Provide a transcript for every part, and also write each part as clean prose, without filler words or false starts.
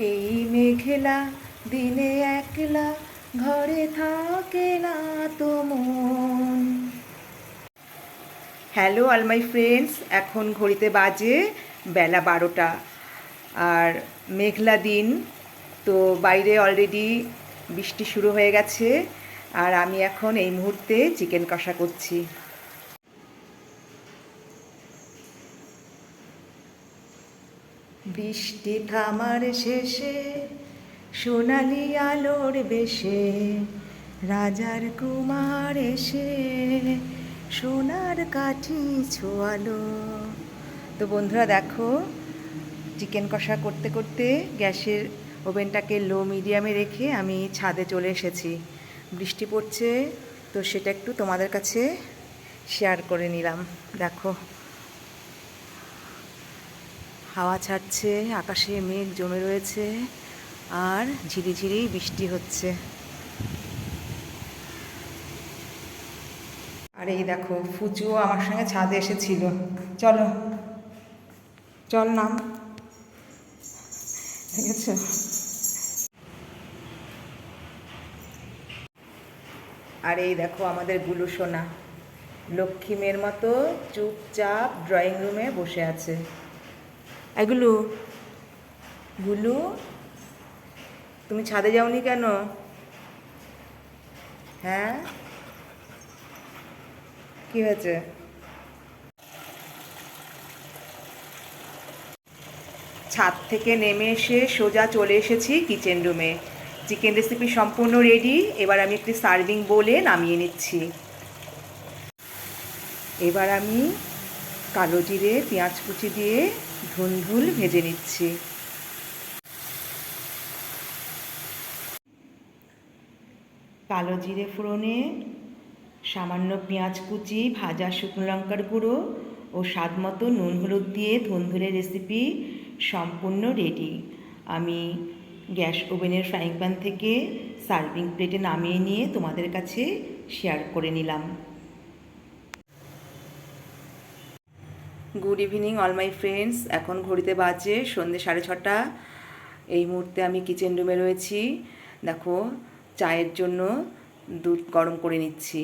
এই মেঘলা দিনে একলা ঘরে থাকে না তো মন। হ্যালো অল মাই ফ্রেন্ডস, এখন ঘড়িতে বাজে বেলা 12টা। আর মেঘলা দিন, তো বাইরে অলরেডি বৃষ্টি শুরু হয়ে গেছে। আর আমি এখন এই মুহূর্তে চিকেন কষা করছি। বৃষ্টি থামার শেষে সোনালি আলোর বেশে রাজার কুমার এসে সোনার কাঠি ছোয়ালো। তো বন্ধুরা দেখো, চিকেন কষা করতে করতে গ্যাসের ওভেনটাকে লো মিডিয়ামে রেখে আমি ছাদে চলে এসেছি। বৃষ্টি পড়ছে, তো সেটা একটু তোমাদের কাছে শেয়ার করে নিলাম। দেখো, হাওয়া ছাড়ছে, আকাশে মেঘ জমে রয়েছে, আর ঝিরিঝিরি বৃষ্টি হচ্ছে। আর এই দেখো, ফুচুও আমার সঙ্গে ছাদে এসেছিল। চলো, চল নাম, ঠিক আছে। আর এই দেখো আমাদের গুলু সোনা লক্ষ্মী মেয়ের মতো চুপচাপ ড্রয়িং রুমে বসে আছে। এগুলো গুলু, তুমি ছাদে যাওনি কেন? হ্যাঁ, কি হয়েছে? ছাদ থেকে নেমে এসে সোজা চলে এসেছি কিচেন রুমে। চিকেন রেসিপি সম্পূর্ণ রেডি। এবার আমি একটি সার্ভিং বোলে নামিয়ে নিচ্ছি। এবার আমি কালো জিরে পেঁয়াজ কুচি দিয়ে ধুন্দুল ভেজে নিচ্ছি। কালো জিরে ফোড়নে সামান্য পেঁয়াজ কুচি, ভাজা শুকনো লঙ্কার গুঁড়ো ও স্বাদ মতো নুন হলুদ দিয়ে ধুন্দুলের রেসিপি সম্পূর্ণ রেডি। আমি গ্যাস ওভেনের ফ্রাইং প্যান থেকে সার্ভিং প্লেটে নামিয়ে নিয়ে তোমাদের কাছে শেয়ার করে নিলাম। Good evening all my friends, এখন ঘড়িতে বাজে সন্ধ্যে 6:30। এই মুহূর্তে আমি কিচেন রুমে রয়েছি। দেখো, চায়ের জন্য দুধ গরম করে নিচ্ছি।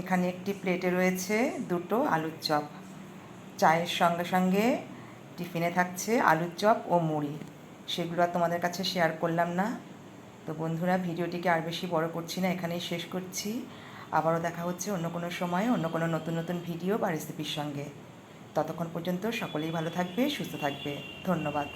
এখানে একটি প্লেটে রয়েছে দুটো আলুর চপ। চায়ের সঙ্গে সঙ্গে টিফিনে থাকছে আলুর চপ ও মুড়ি। সেগুলো আর তোমাদের কাছে শেয়ার করলাম না। তো বন্ধুরা, ভিডিওটিকে আর বেশি বড় করছি না, এখানেই শেষ করছি। আবারও দেখা হচ্ছে অন্য কোনো সময়ে অন্য কোনো নতুন নতুন ভিডিও বা রেসিপির সঙ্গে। ততক্ষণ পর্যন্ত সকলেই ভালো থাকবে, সুস্থ থাকবে। ধন্যবাদ।